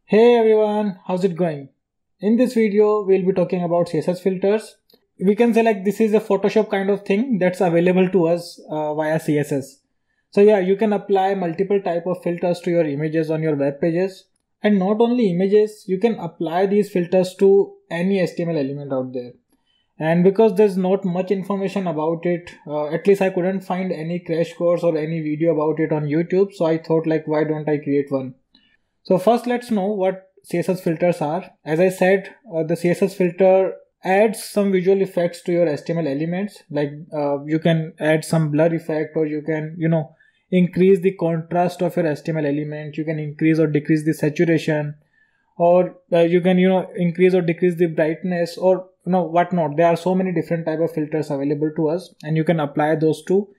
Hey everyone, how's it going? In this video, we'll be talking about CSS filters. We can say like this is a Photoshop kind of thing that's available to us via CSS. So yeah, you can apply multiple type of filters to your images on your web pages. And not only images, you can apply these filters to any HTML element out there. And because there's not much information about it, at least I couldn't find any crash course or any video about it on YouTube. So I thought like, why don't I create one? So first let's know what CSS filters are. As I said, the CSS filter adds some visual effects to your HTML elements. Like you can add some blur effect, or you can, increase the contrast of your HTML element. You can increase or decrease the saturation, or you can, increase or decrease the brightness, or whatnot. There are so many different type of filters available to us, and you can apply those to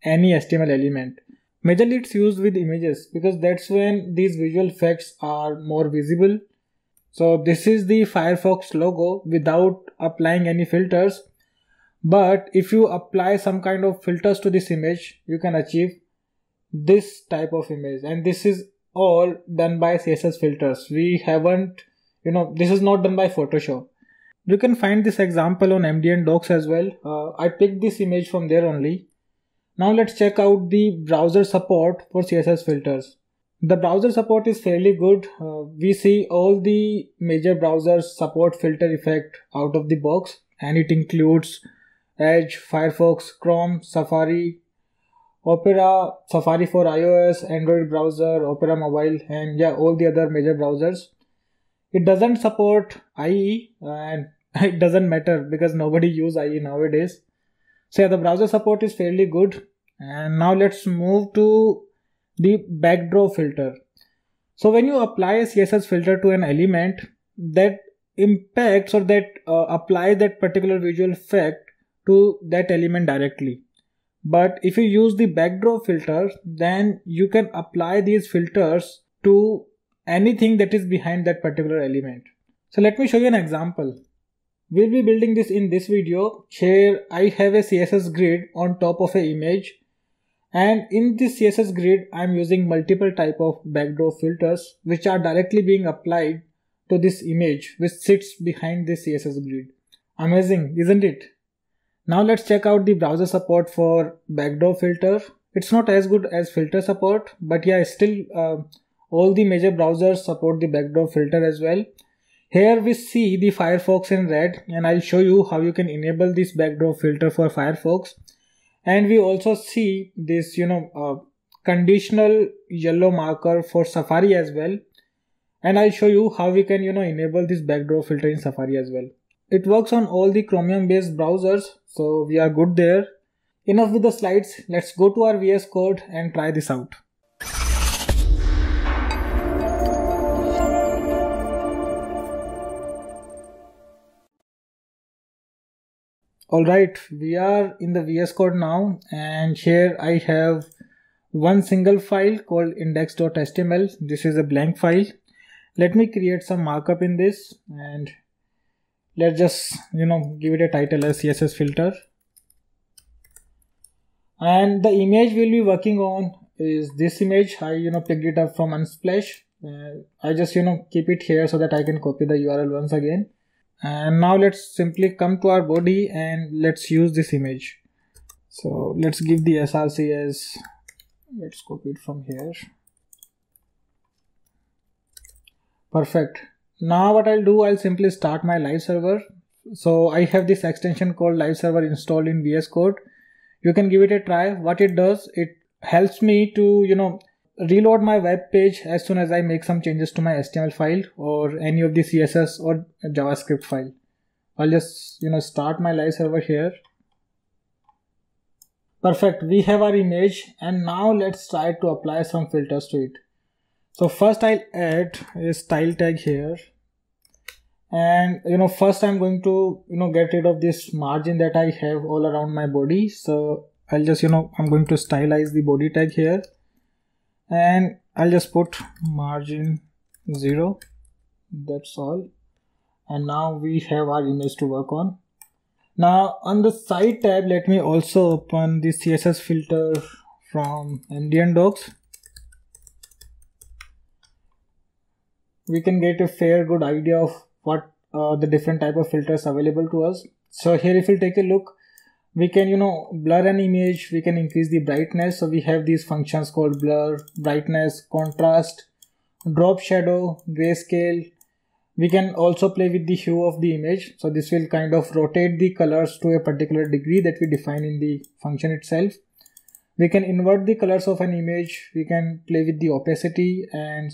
any HTML element. Majorly it's used with images because that's when these visual effects are more visible. So this is the Firefox logo without applying any filters. But if you apply some kind of filters to this image, you can achieve this type of image. And this is all done by CSS filters. We haven't, this is not done by Photoshop. You can find this example on MDN Docs as well. I picked this image from there only. Now let's check out the browser support for CSS filters. The browser support is fairly good. We see all the major browsers support filter effect out of the box, and it includes Edge, Firefox, Chrome, Safari, Opera, Safari for iOS, Android browser, Opera mobile, and yeah, all the other major browsers. It doesn't support IE, and it doesn't matter because nobody uses IE nowadays. So yeah, the browser support is fairly good. And now let's move to the backdrop filter. So when you apply a CSS filter to an element, that impacts or that applies that particular visual effect to that element directly. But if you use the backdrop filter, then you can apply these filters to anything that is behind that particular element. So let me show you an example. We'll be building this in this video. Here I have a CSS grid on top of an image, and in this CSS grid I'm using multiple type of backdrop filters which are directly being applied to this image which sits behind this CSS grid. Amazing, isn't it? Now let's check out the browser support for backdrop filter. It's not as good as filter support, but yeah, still all the major browsers support the backdrop filter as well. Here we see the Firefox in red, and I'll show you how you can enable this backdrop filter for Firefox. And we also see this, conditional yellow marker for Safari as well. And I'll show you how we can, enable this backdrop filter in Safari as well. It works on all the Chromium based browsers, so we are good there. Enough with the slides. Let's go to our VS Code and try this out. Alright, we are in the VS Code now, and here I have one single file called index.html. This is a blank file. Let me create some markup in this, and let's just give it a title as CSS filter. And the image we'll be working on is this image. I picked it up from Unsplash. I just keep it here so that I can copy the URL once again. And now let's simply come to our body and let's use this image. So let's give the src as, let's copy it from here. Perfect. Now what I'll do, I'll simply start my live server. So I have this extension called live server installed in VS Code. You can give it a try. What it does, it helps me to reload my web page as soon as I make some changes to my HTML file or any of the CSS or JavaScript file. I'll just start my live server here. Perfect, we have our image, and now let's try to apply some filters to it. So first I'll add a style tag here, and first I'm going to get rid of this margin that I have all around my body. So I'll just I'm going to stylize the body tag here, and I'll just put margin 0. That's all. And now we have our image to work on. Now on the side tab, let me also open the CSS filter from MDN Docs. we can get a fair good idea of what the different type of filters available to us. So here if you take a look, we can blur an image, we can increase the brightness. So we have these functions called blur, brightness, contrast, drop shadow, grayscale. We can also play with the hue of the image. So this will kind of rotate the colors to a particular degree that we define in the function itself. We can invert the colors of an image. We can play with the opacity and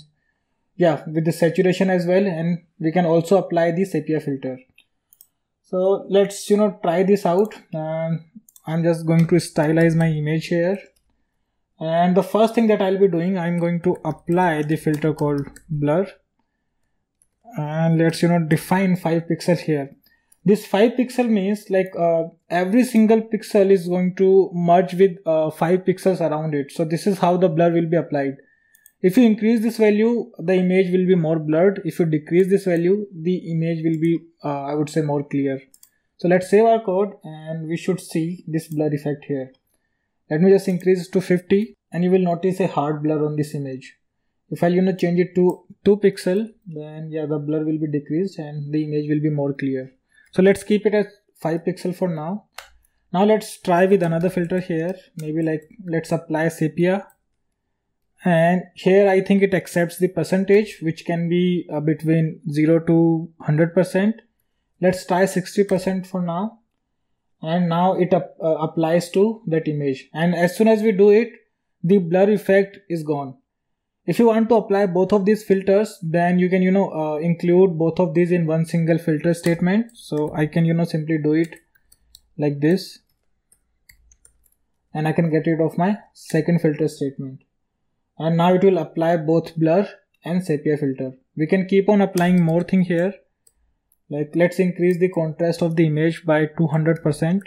with the saturation as well. And we can also apply the sepia filter. So let's try this out. I'm just going to stylize my image here. And the first thing that I'll be doing, I'm going to apply the filter called blur. And let's define 5 pixels here. This 5 pixel means like every single pixel is going to merge with 5 pixels around it. So this is how the blur will be applied. If you increase this value, the image will be more blurred. If you decrease this value, the image will be I would say more clear. So let's save our code and we should see this blur effect here. Let me just increase to 50 and you will notice a hard blur on this image. If I'll change it to 2 pixel, then the blur will be decreased and the image will be more clear. So let's keep it at 5 pixel for now. Now let's try with another filter here. Maybe let's apply sepia. And here I think it accepts the percentage, which can be between 0 to 100%. Let's try 60% for now. And now it applies to that image. And as soon as we do it, the blur effect is gone. If you want to apply both of these filters, then you can include both of these in one single filter statement. So I can simply do it like this, and I can get rid of my second filter statement. And now it will apply both blur and sepia filter. We can keep on applying more thing here. Like let's increase the contrast of the image by 200%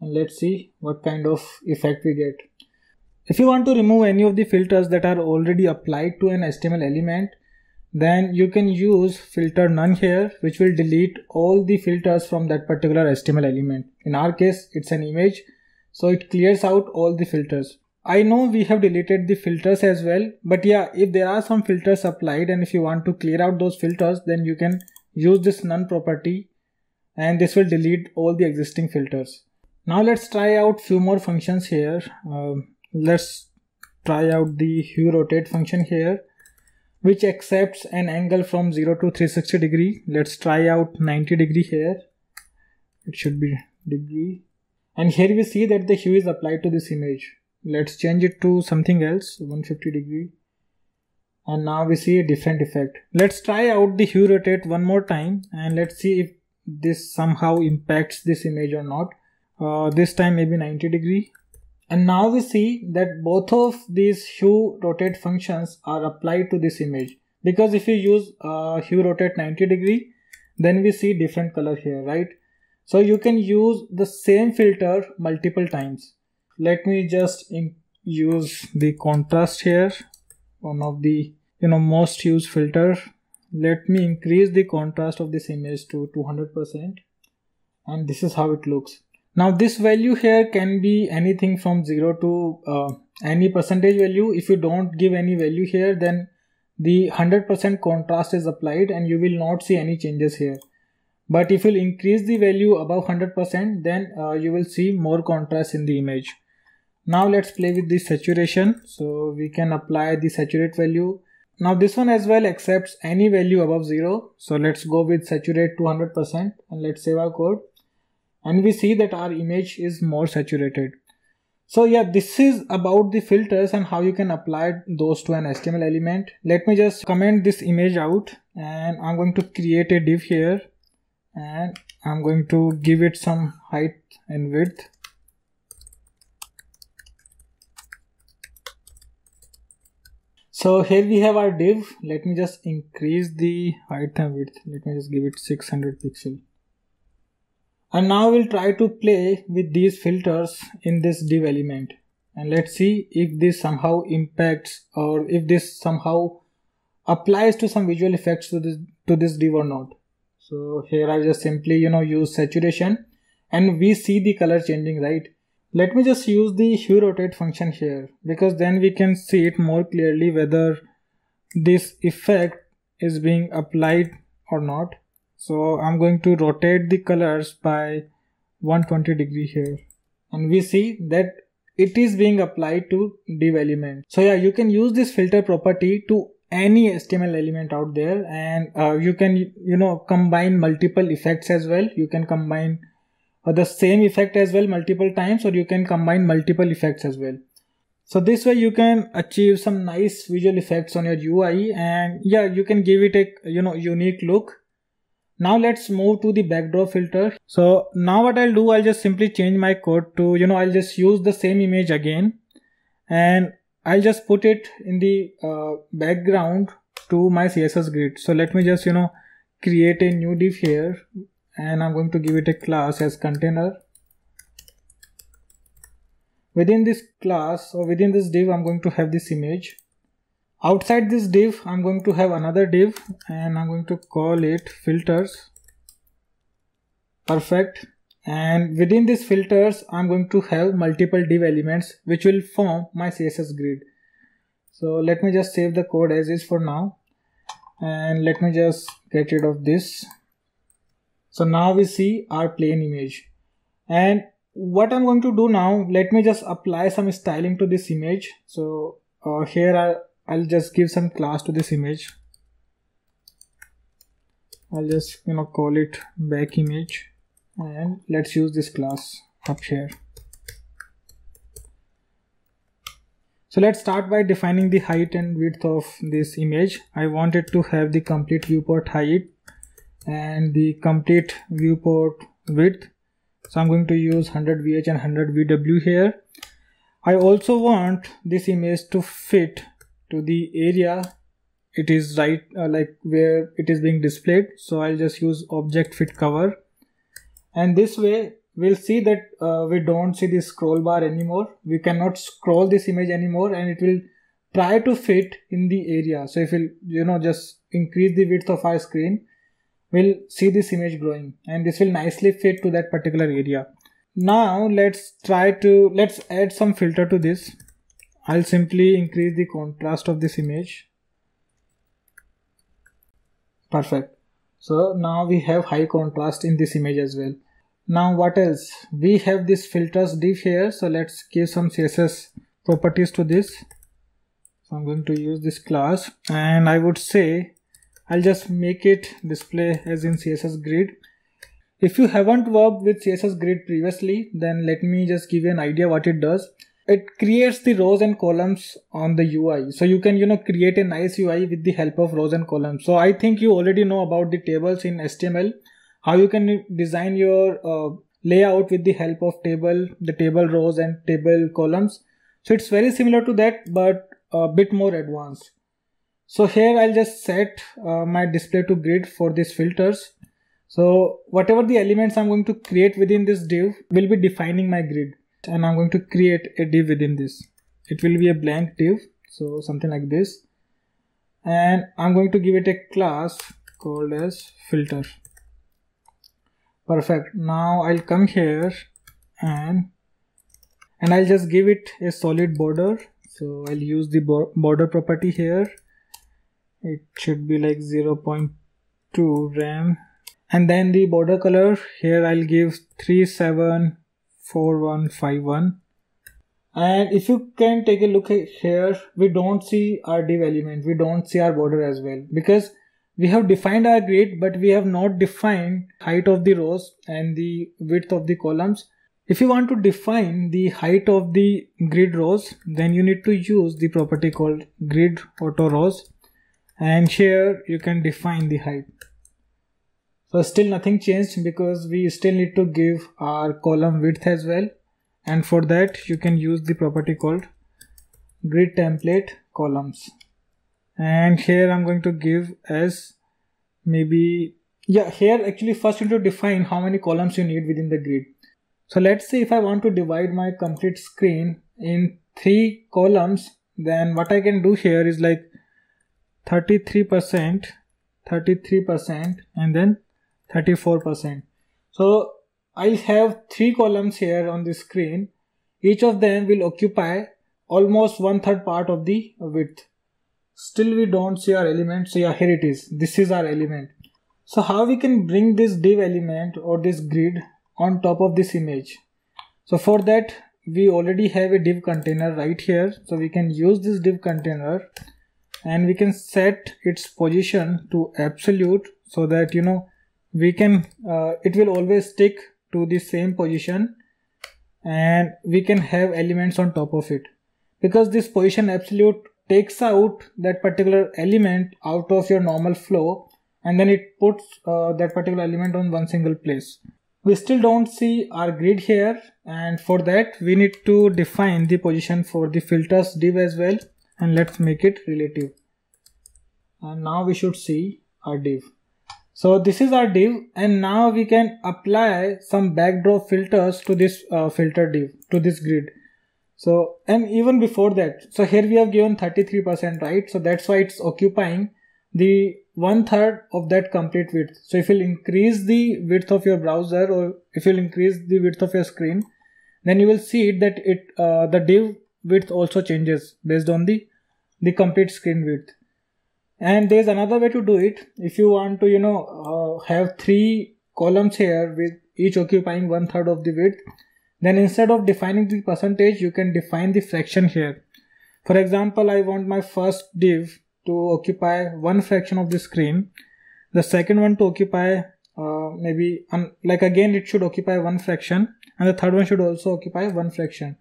and let's see what kind of effect we get. If you want to remove any of the filters that are already applied to an HTML element, then you can use filter none here, which will delete all the filters from that particular HTML element. In our case, it's an image, so it clears out all the filters. I know we have deleted the filters as well, but if there are some filters applied and if you want to clear out those filters, then you can use this none property and this will delete all the existing filters. Now let's try out few more functions here. Let's try out the hue rotate function here, which accepts an angle from 0 to 360 degree. Let's try out 90 degree here. It should be degree. And here we see that the hue is applied to this image. Let's change it to something else, 150 degree. And now we see a different effect. Let's try out the hue rotate one more time and let's see if this somehow impacts this image or not. This time maybe 90 degree. And now we see that both of these hue rotate functions are applied to this image. Because if you use hue rotate 90 degree, then we see different color here, right? So you can use the same filter multiple times. Let me just use the contrast here, one of the most used filter. Let me increase the contrast of this image to 200% and this is how it looks. Now this value here can be anything from 0 to any percentage value. If you don't give any value here, then the 100% contrast is applied and you will not see any changes here. But if you increase the value above 100%, then you will see more contrast in the image. Now let's play with the saturation. So we can apply the saturate value. Now this one as well accepts any value above 0. So let's go with saturate 200% and let's save our code. And we see that our image is more saturated. So this is about the filters and how you can apply those to an HTML element. Let me just comment this image out and I'm going to create a div here and I'm going to give it some height and width. So here we have our div. Let me just increase the height and width. Let me just give it 600 pixels. And now we'll try to play with these filters in this div element. And let's see if this somehow impacts or if this somehow applies to some visual effects to this div or not. So here I just simply use saturation and we see the color changing, right? Let me just use the hue rotate function here because then we can see it more clearly whether this effect is being applied or not. So I'm going to rotate the colors by 120 degree here, and we see that it is being applied to div element. So yeah, you can use this filter property to any HTML element out there, and you can combine multiple effects as well. You can combine the same effect as well multiple times, or you can combine multiple effects as well. So this way you can achieve some nice visual effects on your UI, and yeah, you can give it a unique look. Now let's move to the backdrop filter. So now what I'll do, I'll just simply change my code to I'll just use the same image again, and I'll just put it in the background to my CSS grid. So let me just create a new div here, and I'm going to give it a class as container. Within this class or within this div, I'm going to have this image. Outside this div, I'm going to have another div, and I'm going to call it filters. Perfect. And within these filters, I'm going to have multiple div elements which will form my CSS grid. So let me just save the code as is for now, and let me just get rid of this. So now we see our plain image. And what I'm going to do now, let me just apply some styling to this image. So here I'll just give some class to this image. I'll just call it back image, and let's use this class up here. So let's start by defining the height and width of this image. I want it to have the complete viewport height and the complete viewport width. So I'm going to use 100 VH and 100 VW here. I also want this image to fit to the area it is like where it is being displayed. So I'll just use object fit cover, and this way we'll see that we don't see the scroll bar anymore. We cannot scroll this image anymore, and it will try to fit in the area. So if we'll just increase the width of our screen, we'll see this image growing, and this will nicely fit to that particular area. Now let's add some filter to this. I'll simply increase the contrast of this image. Perfect. So now we have high contrast in this image as well. Now what else? We have this filters div here. So let's give some CSS properties to this. So I'm going to use this class, and I would say I'll just make it display as in CSS grid. If you haven't worked with CSS grid previously, then let me just give you an idea what it does. It creates the rows and columns on the UI. So you can create a nice UI with the help of rows and columns. So I think you already know about the tables in HTML, how you can design your layout with the help of the table rows and table columns. So it's very similar to that, but a bit more advanced. So here I'll just set my display to grid for these filters. So whatever the elements I'm going to create within this div will be defining my grid, and I'm going to create a div within this. It will be a blank div, so something like this, and I'm going to give it a class called as filter. Perfect. Now I'll come here and I'll just give it a solid border. So I'll use the border property here. It should be like 0.2 rem, and then the border color here I'll give 374151. And if you can take a look here, we don't see our div element, we don't see our border as well, because we have defined our grid, but we have not defined height of the rows and the width of the columns. If you want to define the height of the grid rows, then you need to use the property called grid auto rows, and here you can define the height. So still nothing changed, because we still need to give our column width as well, and for that you can use the property called grid template columns. And here I'm going to give as maybe, here actually first you need to define how many columns you need within the grid. So let's say if I want to divide my complete screen in 3 columns, then what I can do here is like 33%, and then 34%. So I'll have 3 columns here on the screen. Each of them will occupy almost 1/3 part of the width. still we don't see our element. So yeah, here it is. This is our element. So how we can bring this div element or this grid on top of this image? So for that, we already have a div container right here. So we can use this div container and we can set its position to absolute, so that we can it will always stick to the same position, and we can have elements on top of it, because this position absolute takes out that particular element out of your normal flow, and then it puts that particular element on one single place. We still don't see our grid here, and for that we need to define the position for the filters div as well, and let's make it relative. And now we should see our div. So this is our div, and now we can apply some backdrop filters to this filter div, to this grid. So, and even before that, so here we have given 33%, right? So that's why it's occupying the 1/3 of that complete width. So if you'll increase the width of your browser, or if you'll increase the width of your screen, then you will see that the div width also changes based on the complete screen width. And there's another way to do it. If you want to have 3 columns here with each occupying 1/3 of the width, then instead of defining the percentage, you can define the fraction here. For example, I want my first div to occupy 1 fraction of the screen, the second one to occupy maybe again it should occupy 1 fraction, and the third one should also occupy 1 fraction.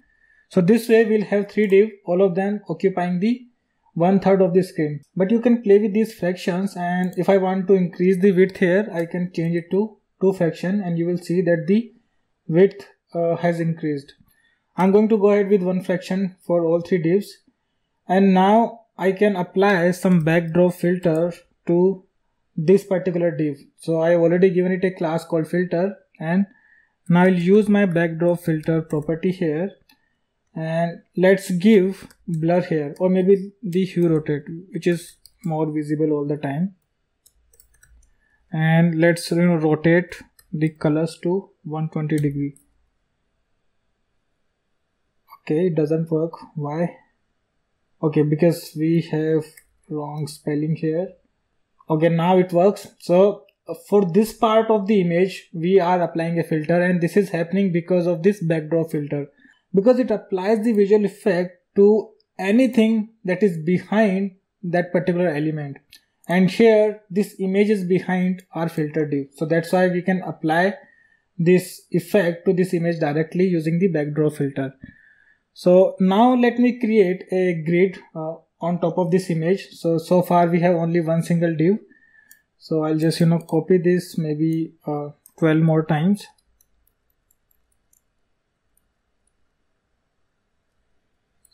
So this way we'll have 3 div, all of them occupying the 1/3 of the screen. But you can play with these fractions, and if I want to increase the width here, I can change it to 2 fraction, and you will see that the width has increased. I'm going to go ahead with 1 fraction for all 3 divs, and now I can apply some backdrop filter to this particular div. So I have already given it a class called filter, and now I'll use my backdrop filter property here, and let's give blur here, or maybe the hue rotate, which is more visible all the time, and let's rotate the colors to 120 degree. Okay, it doesn't work. Why? Okay, because we have wrong spelling here. Okay, now it works. So for this part of the image, we are applying a filter, and this is happening because of this backdrop filter, because it applies the visual effect to anything that is behind that particular element. And here this image is behind our filter div. So that's why we can apply this effect to this image directly using the backdrop filter. So now let me create a grid on top of this image. So far we have only one single div. So I'll just copy this maybe 12 more times.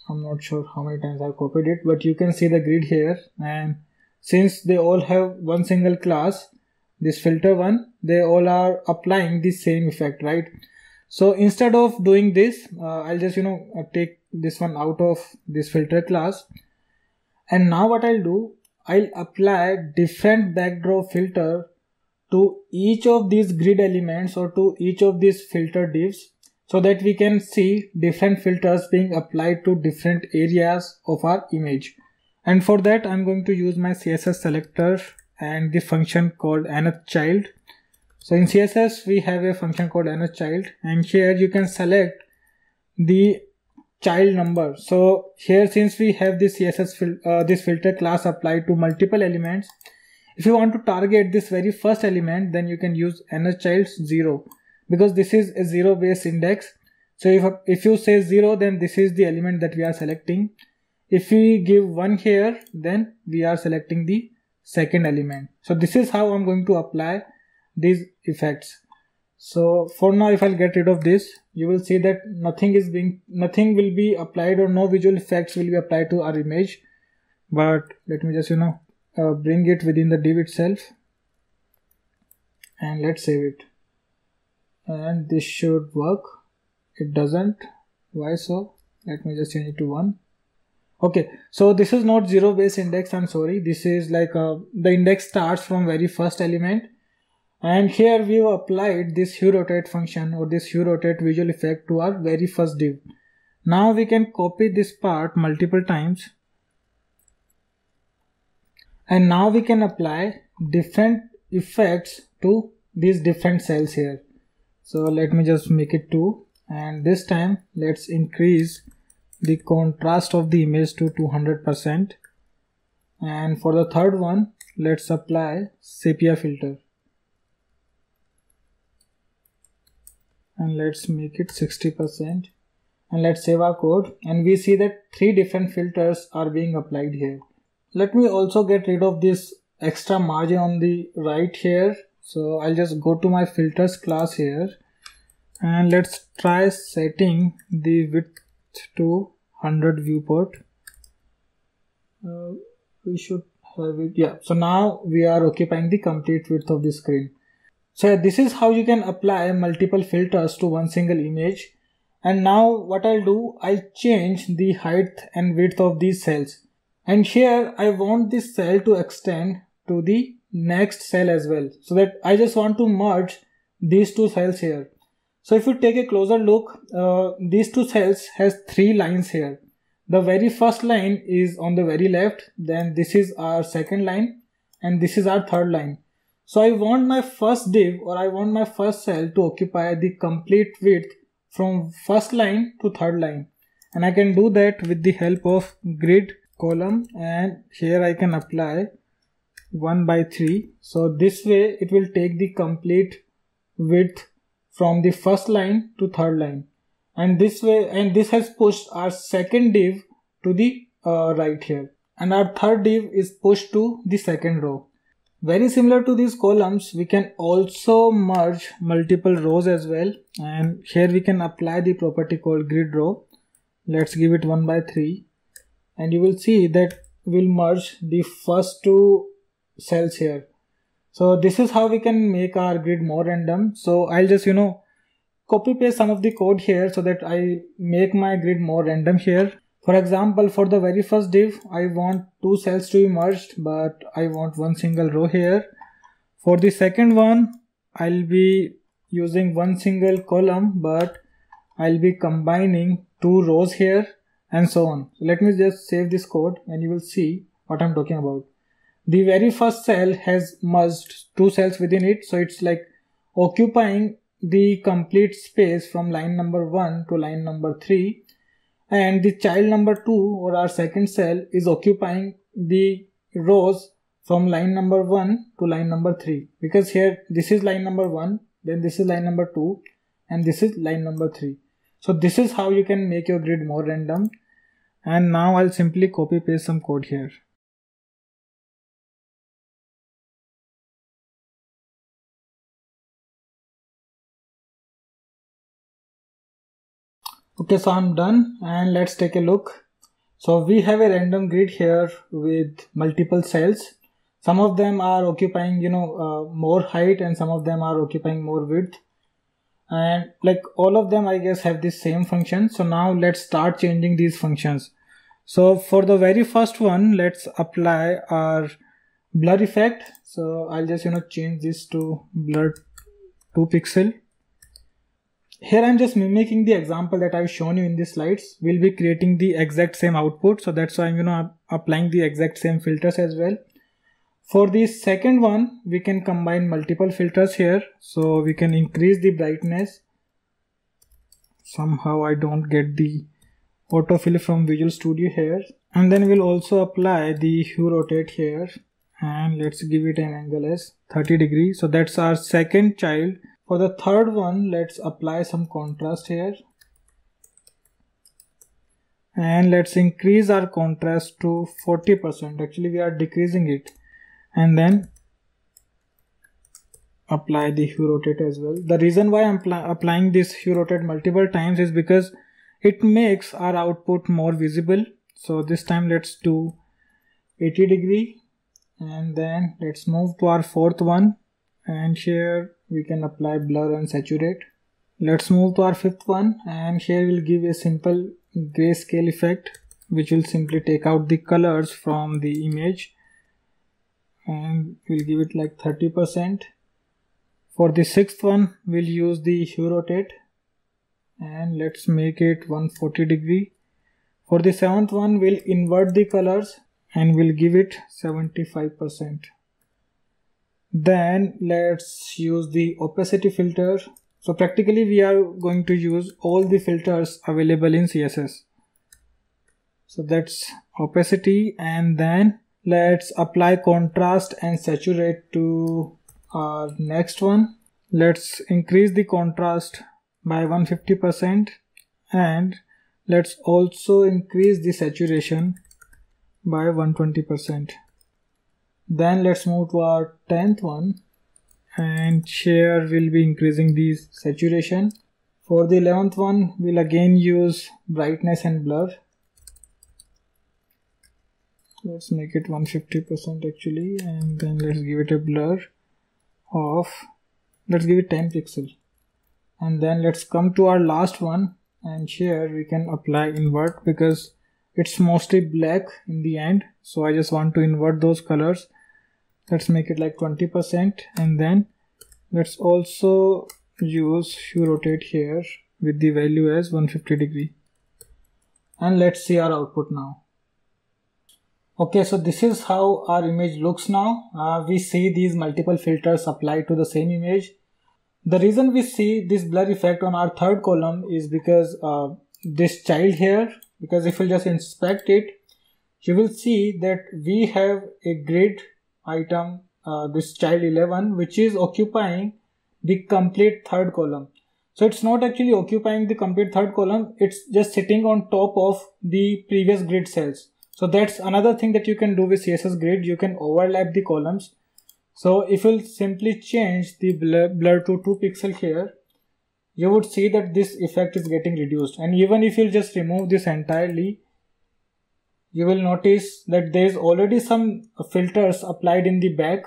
I'm not sure how many times I copied it, but you can see the grid here, and since they all have one single class, this filter one, they all are applying the same effect, right? So instead of doing this, I'll just take this one out of this filter class, and now what I'll do, I'll apply different backdrop filter to each of these grid elements or to each of these filter divs, so that we can see different filters being applied to different areas of our image. And for that I'm going to use my CSS selector and the function called nthchild. So in CSS we have a function called nthchild, and here you can select the child number. So here, since we have this CSS this filter class applied to multiple elements, if you want to target this very first element, then you can use nthchild 0, because this is a 0 base index. So if you say 0, then this is the element that we are selecting. If we give 1 here, then we are selecting the second element. So this is how I'm going to apply these effects. So for now, if I'll get rid of this, you will see that nothing will be applied, or no visual effects will be applied to our image. But let me just bring it within the div itself, and let's save it. And this should work. It doesn't. Why so? Let me just change it to 1. Okay, so this is not 0 base index, I'm sorry. This is like the index starts from very first element, and here we have applied this hue rotate function, or this hue rotate visual effect, to our very first div. Now we can copy this part multiple times, And now we can apply different effects to these different cells here. So let me just make it 2, and this time let's increase the contrast of the image to 200%. And for the third one, let's apply sepia filter. And let's make it 60%. And let's save our code, and we see that 3 different filters are being applied here. Let me also get rid of this extra margin on the right here. So I'll just go to my filters class here, and let's try setting the width to 100 viewport. We should have it, yeah. So now we are occupying the complete width of the screen. So yeah, this is how you can apply multiple filters to one single image. And now what I'll do, I'll change the height and width of these cells. And here I want this cell to extend to the next cell as well. So that I just want to merge these 2 cells here. So if you take a closer look, these 2 cells has 3 lines here. The very first line is on the very left, then this is our second line, and this is our third line. So I want my first div, or I want my first cell to occupy the complete width from first line to third line. And I can do that with the help of grid column, and here I can apply 1/3. So this way it will take the complete width from the first line to third line. And this way, and this has pushed our second div to the right here, and our third div is pushed to the second row. Very similar to these columns, we can also merge multiple rows as well, and here we can apply the property called grid row. Let's give it 1/3, and you will see that we'll merge the first 2 cells here. So this is how we can make our grid more random. So I'll just copy paste some of the code here so that I make my grid more random here. For example, for the very first div, I want 2 cells to be merged, but I want 1 single row here. For the second one, I'll be using 1 single column, but I'll be combining 2 rows here, and so on. So let me just save this code, and you will see what I'm talking about. The very first cell has merged 2 cells within it, so it's like occupying the complete space from line number 1 to line number 3, and the child number 2, or our second cell, is occupying the rows from line number 1 to line number 3, because here this is line number 1, then this is line number 2, and this is line number 3. So this is how you can make your grid more random. And now I'll simply copy paste some code here. Okay, so I'm done, and let's take a look. So we have a random grid here with multiple cells. Some of them are occupying more height, and some of them are occupying more width, and like all of them I guess have the same function. So now let's start changing these functions. So for the very first one, let's apply our blur effect. So I'll just change this to blur 2 pixel. Here I'm just mimicking the example that I've shown you in the slides. We'll be creating the exact same output, so that's why I'm applying the exact same filters as well. For the second one, we can combine multiple filters here. So we can increase the brightness. Somehow I don't get the autofill from Visual Studio here. And then we'll also apply the hue rotate here, and let's give it an angle as 30 degrees. So that's our second child. For the third one, let's apply some contrast here, and let's increase our contrast to 40%. Actually we are decreasing it, and then apply the hue rotate as well. The reason why I'm applying this hue rotate multiple times is because it makes our output more visible. So this time let's do 80 degree, and then let's move to our fourth one, and here we can apply blur and saturate. Let's move to our fifth one, and here we'll give a simple grayscale effect, which will simply take out the colors from the image, and we'll give it like 30%. For the sixth one, we'll use the hue rotate, and let's make it 140 degree. For the seventh one, we'll invert the colors, and we'll give it 75%. Then let's use the opacity filter. So practically we are going to use all the filters available in CSS. So that's opacity, and then let's apply contrast and saturate to our next one. Let's increase the contrast by 150% and let's also increase the saturation by 120%. Then let's move to our 10th one, and here we'll be increasing the saturation. For the 11th one, we'll again use brightness and blur. Let's make it 150% actually, and then let's give it a blur of, let's give it 10 pixels. And then let's come to our last one, and here we can apply invert because it's mostly black in the end, so I just want to invert those colors. Let's make it like 20%, and then let's also use hue rotate here with the value as 150 degree. And let's see our output now. Okay, so this is how our image looks now. We see these multiple filters applied to the same image. The reason we see this blur effect on our third column is because this child here, because if you just inspect it, you will see that we have a grid item, this child 11, which is occupying the complete third column. So it's not actually occupying the complete third column, it's just sitting on top of the previous grid cells. So that's another thing that you can do with CSS Grid. You can overlap the columns. So if you'll simply change the blur to 2 pixels here, you would see that this effect is getting reduced. And even if you'll just remove this entirely, you will notice that there is already some filters applied in the back,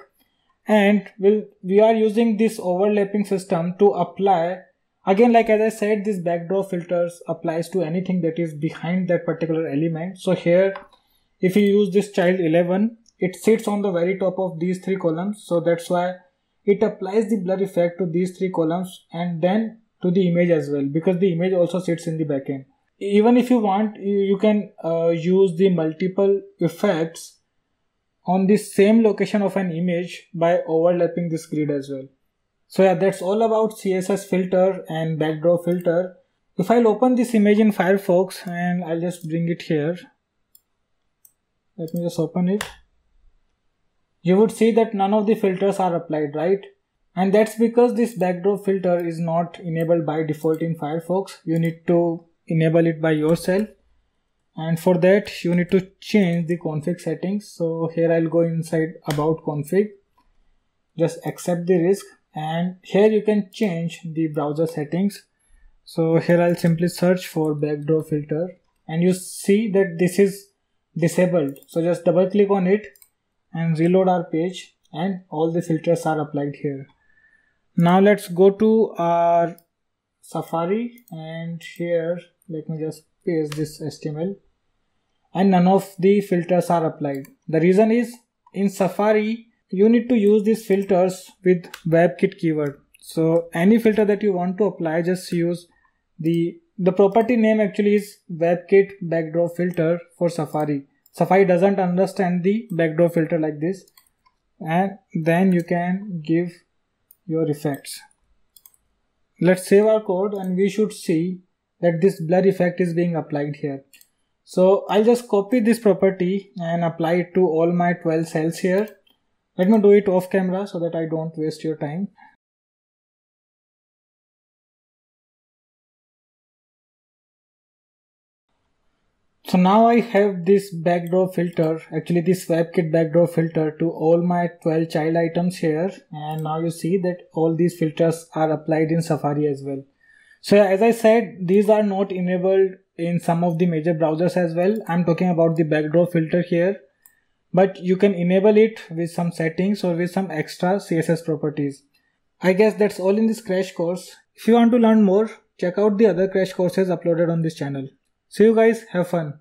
and we are using this overlapping system to apply. Again, like as I said, this backdrop filters applies to anything that is behind that particular element. So here, if you use this child 11, it sits on the very top of these 3 columns. So that's why it applies the blur effect to these 3 columns and then to the image as well, because the image also sits in the backend. Even if you want, you can use the multiple effects on the same location of an image by overlapping this grid as well. So yeah, that's all about CSS filter and backdrop filter. If I'll open this image in Firefox and I'll just bring it here. Let me just open it. You would see that none of the filters are applied, right? And that's because this backdrop filter is not enabled by default in Firefox. You need to enable it by yourself. And for that, you need to change the config settings. So here I'll go inside about config. Just accept the risk. And here you can change the browser settings. So here I'll simply search for backdrop filter. And you see that this is disabled. So just double click on it and reload our page, and all the filters are applied here. Now let's go to our Safari, and here let me just paste this HTML, and none of the filters are applied. The reason is, in Safari you need to use these filters with WebKit keyword. So any filter that you want to apply, just use the property name actually is WebKit backdrop filter for Safari. Safari doesn't understand the backdrop filter like this, and then you can give your effects. Let's save our code, and we should see that this blur effect is being applied here. So I'll just copy this property and apply it to all my 12 cells here. Let me do it off camera so that I don't waste your time. So now I have this backdrop filter, actually this WebKit backdrop filter to all my 12 child items here, and now you see that all these filters are applied in Safari as well. So as I said, these are not enabled in some of the major browsers as well. I'm talking about the backdrop filter here, but you can enable it with some settings or with some extra CSS properties. I guess that's all in this crash course. If you want to learn more, check out the other crash courses uploaded on this channel. See you guys, have fun.